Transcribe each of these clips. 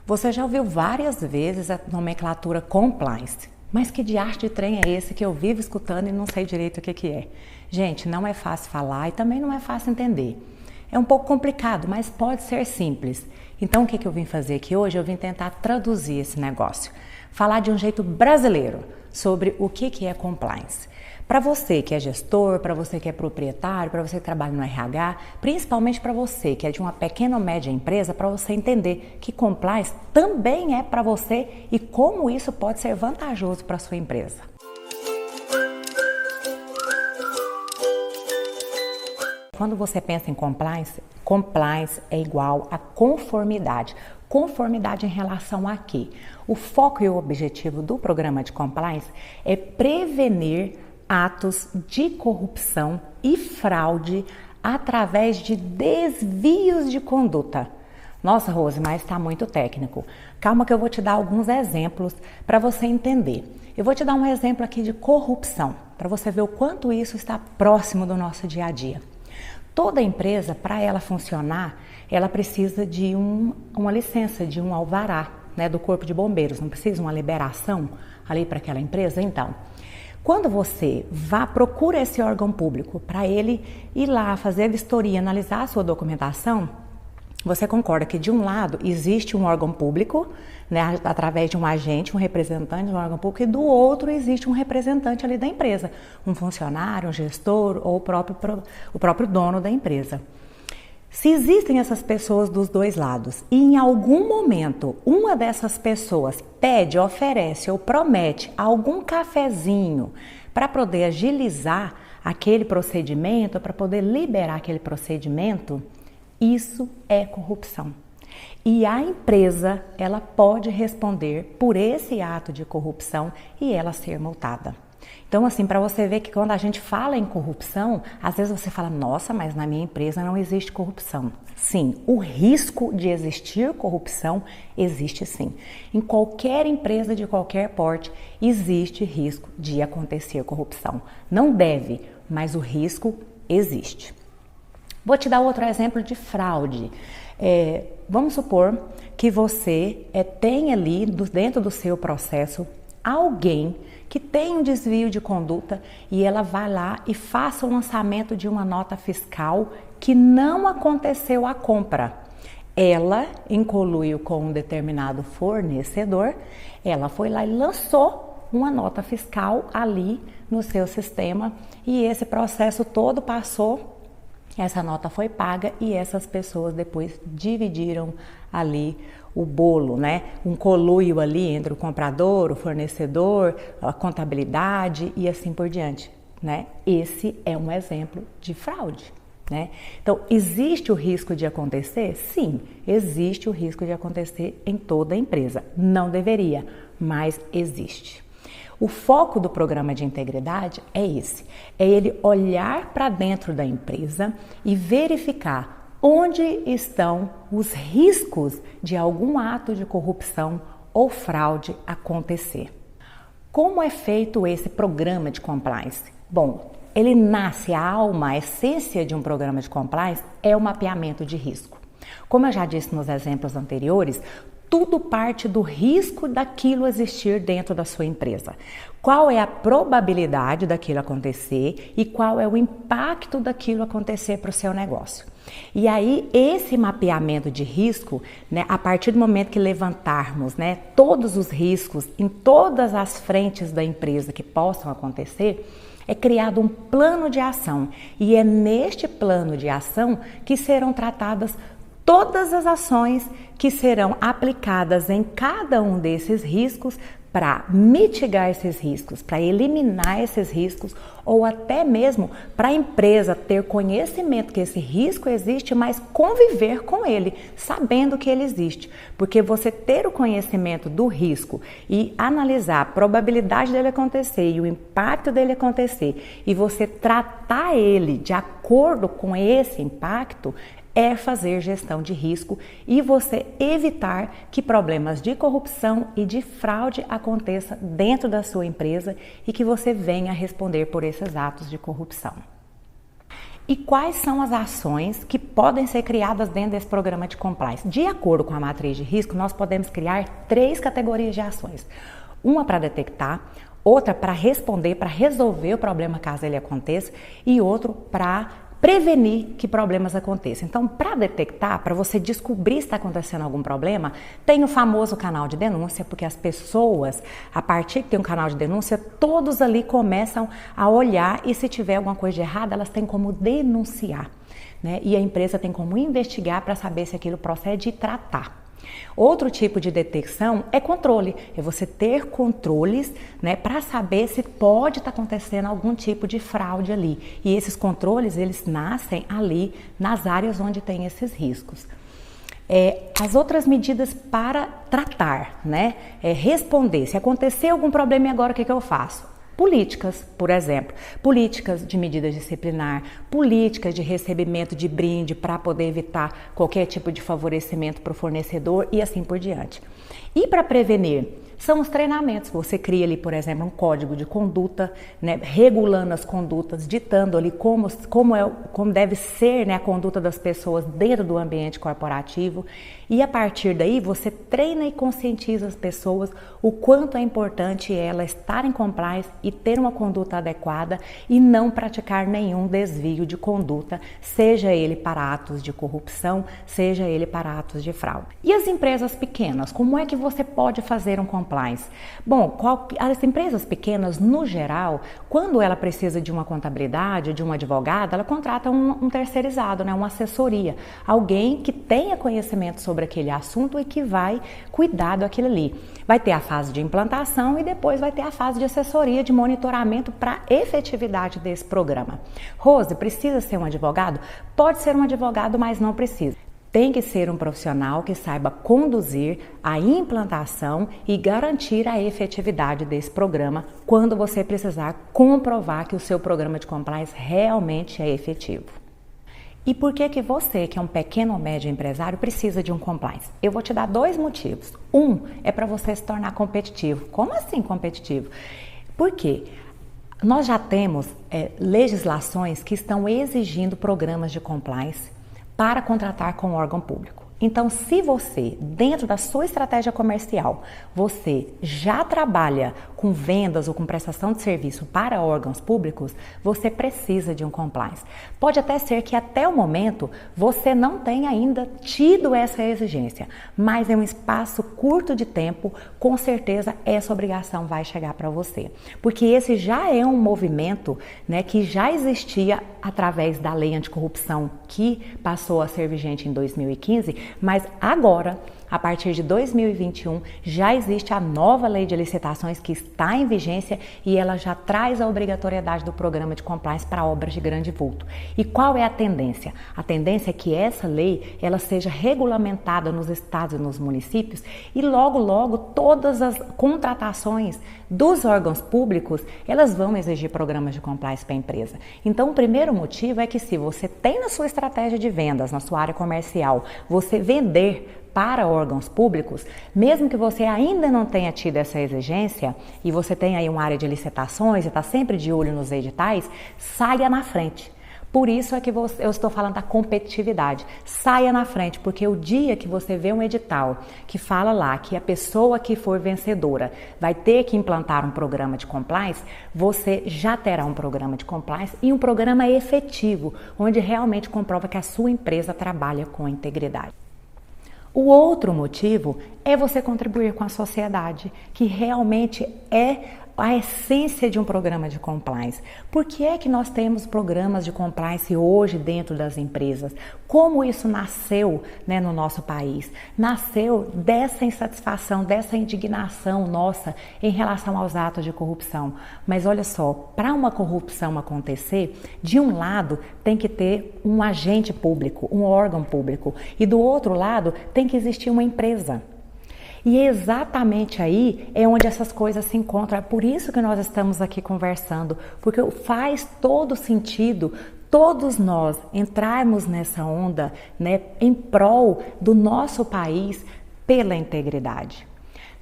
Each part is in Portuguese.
Você já ouviu várias vezes a nomenclatura compliance, mas que diacho de trem é esse que eu vivo escutando e não sei direito o que é? Gente, não é fácil falar e também não é fácil entender. É um pouco complicado, mas pode ser simples. Então o que eu vim fazer aqui hoje? Eu vim tentar traduzir esse negócio, falar de um jeito brasileiro sobre o que é compliance. Para você que é gestor, para você que é proprietário, para você que trabalha no RH, principalmente para você que é de uma pequena ou média empresa, para você entender que compliance também é para você e como isso pode ser vantajoso para a sua empresa. Quando você pensa em compliance, compliance é igual a conformidade. Conformidade em relação a quê? O foco e o objetivo do programa de compliance é prevenir atos de corrupção e fraude através de desvios de conduta. Nossa, Rose, mas está muito técnico. Calma que eu vou te dar alguns exemplos para você entender. Eu vou te dar um exemplo aqui de corrupção, para você ver o quanto isso está próximo do nosso dia a dia. Toda empresa, para ela funcionar, ela precisa de uma licença, de um alvará, né, do Corpo de Bombeiros. Não precisa uma liberação ali para aquela empresa? Então, quando você procura esse órgão público para ele ir lá fazer a vistoria, analisar a sua documentação, você concorda que de um lado existe um órgão público, né, através de um agente, um representante de um órgão público, e do outro existe um representante ali da empresa, um funcionário, um gestor ou o próprio dono da empresa. Se existem essas pessoas dos dois lados e em algum momento uma dessas pessoas pede, oferece ou promete algum cafezinho para poder agilizar aquele procedimento, para poder liberar aquele procedimento, isso é corrupção. E a empresa, ela pode responder por esse ato de corrupção e ela ser multada. Então, assim, para você ver que quando a gente fala em corrupção, às vezes você fala, nossa, mas na minha empresa não existe corrupção. Sim, o risco de existir corrupção existe sim. Em qualquer empresa de qualquer porte, existe risco de acontecer corrupção. Não deve, mas o risco existe. Vou te dar outro exemplo de fraude. Vamos supor que você tem ali, dentro do seu processo, alguém que tem um desvio de conduta e ela vai lá e faça o lançamento de uma nota fiscal que não aconteceu a compra. Ela, em conluio com um determinado fornecedor, ela foi lá e lançou uma nota fiscal ali no seu sistema e esse processo todo passou. Essa nota foi paga e essas pessoas depois dividiram ali o bolo, né? Um conluio ali entre o comprador, o fornecedor, a contabilidade e assim por diante, né? Esse é um exemplo de fraude, né? Então, existe o risco de acontecer? Sim, existe o risco de acontecer em toda empresa. Não deveria, mas existe. O foco do programa de integridade é esse, é ele olhar para dentro da empresa e verificar onde estão os riscos de algum ato de corrupção ou fraude acontecer. Como é feito esse programa de compliance? Bom, ele nasce, a alma, a essência de um programa de compliance é o mapeamento de risco. Como eu já disse nos exemplos anteriores, tudo parte do risco daquilo existir dentro da sua empresa. Qual é a probabilidade daquilo acontecer e qual é o impacto daquilo acontecer para o seu negócio. E aí, esse mapeamento de risco, né, a partir do momento que levantarmos, né, todos os riscos em todas as frentes da empresa que possam acontecer, é criado um plano de ação. E é neste plano de ação que serão tratadas todas as ações que serão aplicadas em cada um desses riscos para mitigar esses riscos, para eliminar esses riscos ou até mesmo para a empresa ter conhecimento que esse risco existe, mas conviver com ele, sabendo que ele existe. Porque você ter o conhecimento do risco e analisar a probabilidade dele acontecer e o impacto dele acontecer e você tratar ele de acordo com esse impacto, é fazer gestão de risco e você evitar que problemas de corrupção e de fraude aconteçam dentro da sua empresa e que você venha responder por esses atos de corrupção. E quais são as ações que podem ser criadas dentro desse programa de compliance? De acordo com a matriz de risco, nós podemos criar 3 categorias de ações. Uma para detectar, outra para responder, para resolver o problema caso ele aconteça, e outro para prevenir que problemas aconteçam. Então, para detectar, para você descobrir se está acontecendo algum problema, tem o famoso canal de denúncia, porque as pessoas, a partir que tem um canal de denúncia, todos ali começam a olhar e se tiver alguma coisa de errada, elas têm como denunciar, né? E a empresa tem como investigar para saber se aquilo procede e tratar. Outro tipo de detecção é controle, é você ter controles, né, para saber se pode estar acontecendo algum tipo de fraude ali. E esses controles, eles nascem ali nas áreas onde tem esses riscos. As outras medidas para tratar, né, responder, se acontecer algum problema e agora o que eu faço? Políticas, por exemplo, políticas de medidas disciplinar, políticas de recebimento de brinde para poder evitar qualquer tipo de favorecimento para o fornecedor e assim por diante. E para prevenir, são os treinamentos. Você cria ali, por exemplo, um código de conduta, né, regulando as condutas, ditando ali como deve ser, né, a conduta das pessoas dentro do ambiente corporativo. E a partir daí você treina e conscientiza as pessoas o quanto é importante ela estar em compliance e ter uma conduta adequada e não praticar nenhum desvio de conduta, seja ele para atos de corrupção, seja ele para atos de fraude. E as empresas pequenas, como é que você pode fazer um compliance? Bom, as empresas pequenas, no geral, quando ela precisa de uma contabilidade, de um advogado, ela contrata um terceirizado, né, uma assessoria, alguém que tenha conhecimento sobre aquele assunto e que vai cuidar daquilo ali. Vai ter a fase de implantação e depois vai ter a fase de assessoria, de monitoramento para a efetividade desse programa. Rose, precisa ser um advogado? Pode ser um advogado, mas não precisa. Tem que ser um profissional que saiba conduzir a implantação e garantir a efetividade desse programa quando você precisar comprovar que o seu programa de compliance realmente é efetivo. E por que você, que é um pequeno ou médio empresário, precisa de um compliance? Eu vou te dar 2 motivos. Um é para você se tornar competitivo. Como assim competitivo? Por quê? Nós já temos legislações que estão exigindo programas de compliance para contratar com o órgão público. Então, se você, dentro da sua estratégia comercial, você já trabalha com vendas ou com prestação de serviço para órgãos públicos, você precisa de um compliance. Pode até ser que até o momento você não tenha ainda tido essa exigência, mas em um espaço curto de tempo, com certeza essa obrigação vai chegar para você. Porque esse já é um movimento, né, que já existia através da lei anticorrupção que passou a ser vigente em 2015, mas agora, a partir de 2021, já existe a nova lei de licitações que está em vigência e ela já traz a obrigatoriedade do programa de compliance para obras de grande vulto. E qual é a tendência? A tendência é que essa lei ela seja regulamentada nos estados e nos municípios e logo, logo, todas as contratações dos órgãos públicos, elas vão exigir programas de compliance para a empresa. Então, o primeiro motivo é que se você tem na sua estratégia de vendas, na sua área comercial, você vender para órgãos públicos, mesmo que você ainda não tenha tido essa exigência e você tenha aí uma área de licitações e está sempre de olho nos editais, saia na frente. Por isso é que eu estou falando da competitividade. Saia na frente, porque o dia que você vê um edital que fala lá que a pessoa que for vencedora vai ter que implantar um programa de compliance, você já terá um programa de compliance e um programa efetivo, onde realmente comprova que a sua empresa trabalha com integridade. O outro motivo é você contribuir com a sociedade, que realmente é a essência de um programa de compliance. Por que é que nós temos programas de compliance hoje dentro das empresas? Como isso nasceu, né, no nosso país? Nasceu dessa insatisfação, dessa indignação nossa em relação aos atos de corrupção. Mas olha só, para uma corrupção acontecer, de um lado tem que ter um agente público, um órgão público, e do outro lado tem que existir uma empresa. E exatamente aí é onde essas coisas se encontram. É por isso que nós estamos aqui conversando, porque faz todo sentido todos nós entrarmos nessa onda, né, em prol do nosso país pela integridade.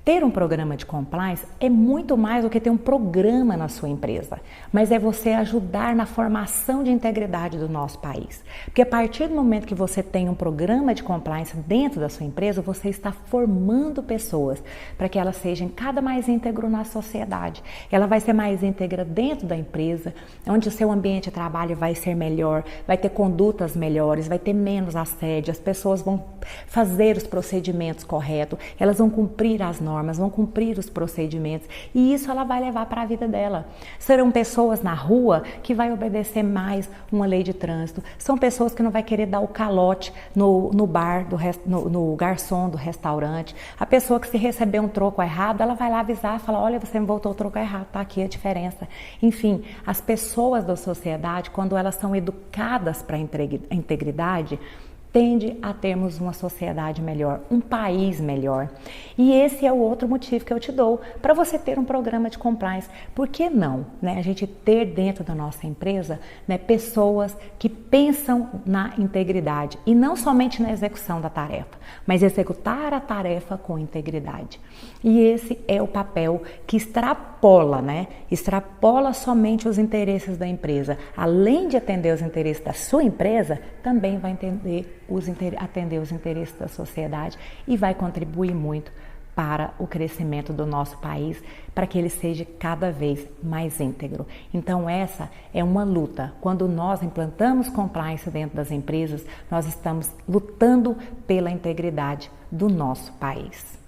Ter um programa de compliance é muito mais do que ter um programa na sua empresa, mas é você ajudar na formação de integridade do nosso país. Porque a partir do momento que você tem um programa de compliance dentro da sua empresa, você está formando pessoas para que elas sejam cada mais íntegro na sociedade. Ela vai ser mais íntegra dentro da empresa, onde o seu ambiente de trabalho vai ser melhor, vai ter condutas melhores, vai ter menos assédio, as pessoas vão fazer os procedimentos corretos, elas vão cumprir as normas, vão cumprir os procedimentos e isso ela vai levar para a vida dela. Serão pessoas na rua que vai obedecer mais uma lei de trânsito, são pessoas que não vai querer dar o calote no bar, no garçom do restaurante, a pessoa que se receber um troco errado, ela vai lá avisar, falar, olha, você me voltou o troco errado, tá aqui a diferença. Enfim, as pessoas da sociedade, quando elas são educadas para a integridade, tende a termos uma sociedade melhor, um país melhor. E esse é o outro motivo que eu te dou para você ter um programa de compliance. Por que não, né? A gente ter dentro da nossa empresa, né, pessoas que pensam na integridade e não somente na execução da tarefa, mas executar a tarefa com integridade. E esse é o papel que extrapola, né? Extrapola somente os interesses da empresa. Além de atender os interesses da sua empresa, também vai atender os interesses da sociedade e vai contribuir muito para o crescimento do nosso país, para que ele seja cada vez mais íntegro. Então essa é uma luta. Quando nós implantamos compliance dentro das empresas, nós estamos lutando pela integridade do nosso país.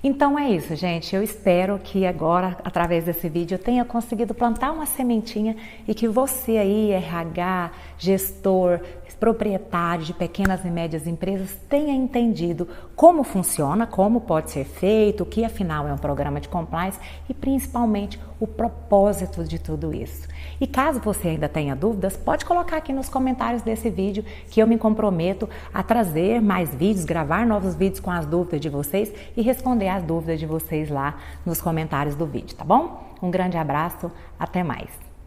Então é isso, gente. Eu espero que agora, através desse vídeo, eu tenha conseguido plantar uma sementinha e que você aí, RH, gestor, proprietário de pequenas e médias empresas, tenha entendido como funciona, como pode ser feito, o que afinal é um programa de compliance e principalmente o propósito de tudo isso. E caso você ainda tenha dúvidas, pode colocar aqui nos comentários desse vídeo que eu me comprometo a trazer mais vídeos, gravar novos vídeos com as dúvidas de vocês e responder as dúvidas de vocês lá nos comentários do vídeo, tá bom? Um grande abraço, até mais!